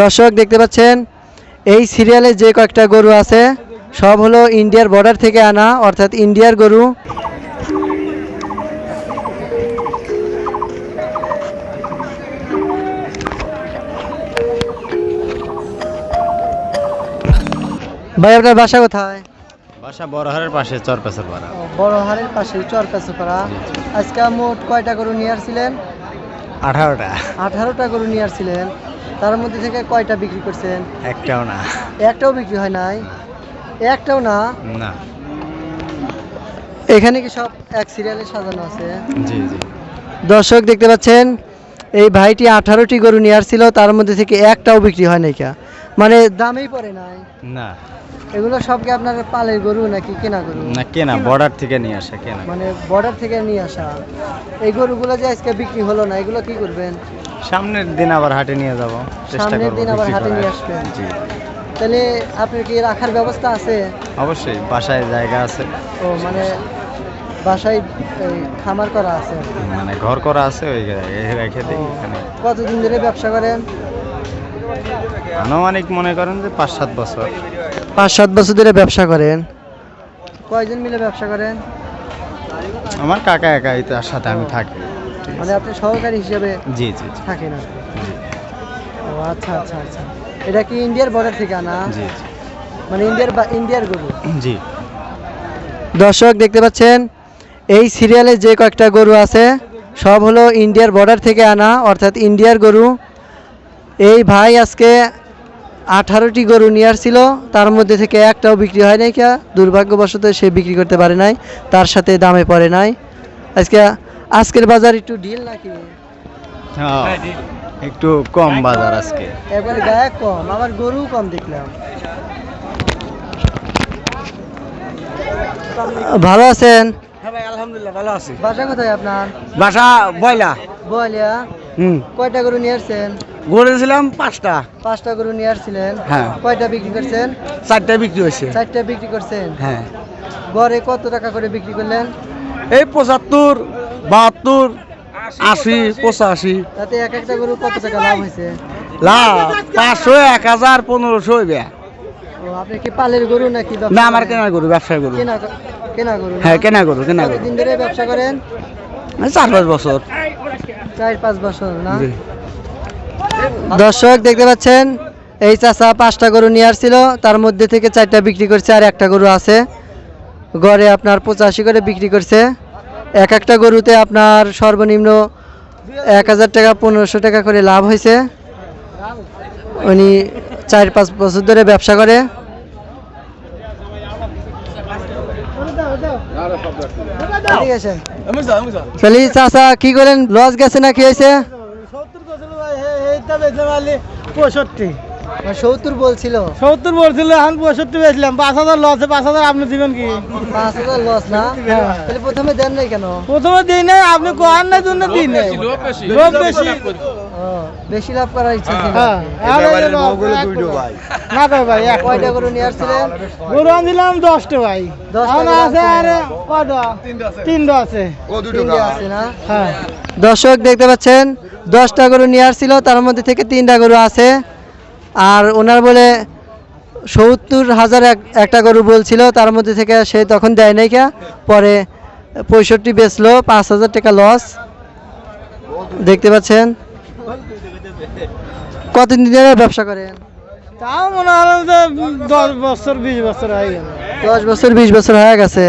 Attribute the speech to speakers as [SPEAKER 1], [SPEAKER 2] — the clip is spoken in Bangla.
[SPEAKER 1] দর্শক দেখতে পাচ্ছেন এই সিরিয়ালে যে কয়েকটা গরু আছে সব হলো ইন্ডিয়ার বর্ডার থেকে আনা, অর্থাৎ ইন্ডিয়ার গরু। ভাই আপনার বাসা কোথায়?
[SPEAKER 2] বাসা বড়হারের পাশে চরপেছর পাড়া।
[SPEAKER 1] বড়হারের পাশে চরপেছপাড়া। আজকে মোট কয়টা গরু নিয়ে আসছিলেন?
[SPEAKER 2] 18টা।
[SPEAKER 1] 18টা গরু নিয়ে আসছিলেন, তার মধ্যে থেকে কয়টা বিক্রি করছেন?
[SPEAKER 2] একটাও না।
[SPEAKER 1] একটাও বিক্রি হয় নাই? একটাও না?
[SPEAKER 2] না।
[SPEAKER 1] এখানে কি সব এক সিরিয়ালে সাজানো আছে?
[SPEAKER 2] জি জি।
[SPEAKER 1] দর্শক দেখতে পাচ্ছেন এই ভাইটি 18টি গরু নিয়ে আসছিল, তার মধ্যে থেকে একটাও বিক্রি হয় নাই, মানে দামেই পড়ে নাই।
[SPEAKER 2] না।
[SPEAKER 1] এগুলো সব কি আপনার পালের গরু নাকি কেনা গরু?
[SPEAKER 2] না কেনা, বর্ডার থেকে নিয়ে আসা কেনা।
[SPEAKER 1] মানে বর্ডার থেকে নিয়ে আসা। এই গরুগুলো যে আজকে বিক্রি হলো না, এগুলো কি করবেন?
[SPEAKER 2] সামনের দিন আবার হাটে নিয়ে যাব, চেষ্টা
[SPEAKER 1] সামনের
[SPEAKER 2] করব
[SPEAKER 1] দিন আবার
[SPEAKER 2] বিক্রি
[SPEAKER 1] হাটে
[SPEAKER 2] করার।
[SPEAKER 1] নিয়ে আসবেন?
[SPEAKER 2] জি।
[SPEAKER 1] তাহলে আপনার কি রাখার ব্যবস্থা আছে?
[SPEAKER 2] অবশ্যই বাসায় জায়গা আছে।
[SPEAKER 1] ও মানে বাসায় এই খামার করা আছে?
[SPEAKER 2] মানে ঘর করা আছে, ওই জায়গায় রেখে দিই এখানে।
[SPEAKER 1] কতদিন ধরে ব্যবসা করেন?
[SPEAKER 2] আনুমানিক মনে করেন যে 5-7 বছর।
[SPEAKER 1] 5-7 বছর ধরে ব্যবসা করেন। কয়জন মিলে ব্যবসা করেন?
[SPEAKER 2] আমার কাকা একাই, তার সাথে আমি থাকি।
[SPEAKER 1] মানে আপনি সহকারী হিসেবে
[SPEAKER 2] জি জি জি।
[SPEAKER 1] থাকেন আর কি? ও আচ্ছা আচ্ছা আচ্ছা। এটা কি ইন্ডিয়ার বর্ডার থেকে আনা?
[SPEAKER 2] জি জি
[SPEAKER 1] মানে ইন্ডিয়ার গরু?
[SPEAKER 2] জি।
[SPEAKER 1] দর্শক দেখতে পাচ্ছেন এই সিরিয়ালে যে কয়েকটা গরু আছে সব হলো ইন্ডিয়ার বর্ডার থেকে আনা, অর্থাৎ ইন্ডিয়ার গরু। এই ভাই আজকে 18টি গরু নিয়ে আসছিল, তার মধ্যে থেকে একটাও বিক্রি হয় নাই, দুর্ভাগ্যবশত সে বিক্রি করতে পারে নাই, তার সাথে দামে পড়ে নাই। আজকের বাজার একটু ঢিল নাকি?
[SPEAKER 2] হ্যাঁ, একটু কম বাজার আজকে।
[SPEAKER 1] একবারে গায়ে কম, আবার গরু কম দেখলাম। ভালো আছেন?
[SPEAKER 3] হ্যাঁ ভাই, আলহামদুলিল্লাহ ভালো আছি।
[SPEAKER 1] বাসা কোথায় আপনার?
[SPEAKER 3] বাসা বয়লা।
[SPEAKER 1] বলিয়া। কয়টা গরু নিয়ে আসছেন?
[SPEAKER 3] ঘুরেছিলাম 5টা।
[SPEAKER 1] 5টা গরু নিয়ে আসছিলেন?
[SPEAKER 3] হ্যাঁ।
[SPEAKER 1] কয়টা বিক্রি করছেন?
[SPEAKER 3] 4টা বিক্রি হয়েছে।
[SPEAKER 1] 4টা বিক্রি করছেন?
[SPEAKER 3] হ্যাঁ।
[SPEAKER 1] গড়ে কত টাকা করে বিক্রি করলেন?
[SPEAKER 3] এই 75, 72, 80, 85।
[SPEAKER 1] তাতে এক একটা গরু কত টাকা লাভ হয়েছে?
[SPEAKER 3] লাভ 500, 1000, 1500 হইবে।
[SPEAKER 1] ও আপনি কি পালের গরু নাকি
[SPEAKER 3] না, আমার কেনা গরু, ব্যবসায় গরু।
[SPEAKER 1] কেনা গরু?
[SPEAKER 3] হ্যাঁ, কেনা গরু।
[SPEAKER 1] কতদিন ধরে ব্যবসা করেন?
[SPEAKER 3] 4-5 বছর।
[SPEAKER 1] 4-5 বছর না?
[SPEAKER 3] জি।
[SPEAKER 1] দর্শক দেখতে পাচ্ছেন এই চাচা 5টা গরু নিয়ে আসছিল, তার মধ্যে থেকে 4টা বিক্রি করছে, আর একটা গরু আছে। গড়ে আপনার 85 করে বিক্রি করছে। এক একটা গরুতে আপনার সর্বনিম্ন 1000 টাকা 1500 টাকা করে লাভ হয়েছে। উনি 4-5 বছর ধরে ব্যবসা করে। তাহলে চাচা কি করেন, লস গেছে না কি হয়েছে? 70 বলছিল।
[SPEAKER 4] 70 বলছিল, এখন 65 বেচলাম। 5000 লস। 5000 আপনি দিবেন কি?
[SPEAKER 1] 5000 লস না? তাহলে প্রথমে দেন নাই কেন?
[SPEAKER 4] প্রথমে দিই নাই, আপনি কোয়ার না জন্য দিই নাই। লোক বেশি।
[SPEAKER 1] ও, বেশি লাভ করার ইচ্ছা ছিল।
[SPEAKER 4] হ্যাঁ। না তো ভাই,
[SPEAKER 1] কয়টা গরু নিয়ে আসছিলেন?
[SPEAKER 4] গরু আনছিলাম 10টা ভাই।
[SPEAKER 1] 10টা
[SPEAKER 4] এখন
[SPEAKER 1] গরু
[SPEAKER 4] আছে আর
[SPEAKER 1] আনছিলেন?
[SPEAKER 4] কয়টা? 3টা আছে।
[SPEAKER 1] 3টা আছে না?
[SPEAKER 4] হ্যাঁ।
[SPEAKER 1] দর্শক দেখতে পাচ্ছেন 10টা গরু নিয়ে আসছিল, তার মধ্যে থেকে 3টা গরু আছে। আর ওনার বলে 70,000 একটা গরু বলছিল, তার মধ্যে থেকে সে তখন দেয় নাই, পরে 65 বেচলো, 5000 টাকা লস। দেখতে পাচ্ছেন। কতদিন ধরে ব্যবসা করেন?
[SPEAKER 4] তাও মনে হলো যে 10 বছর 20 বছর হয়ে গেল।
[SPEAKER 1] 10 বছর 20 বছর হয়ে গেছে।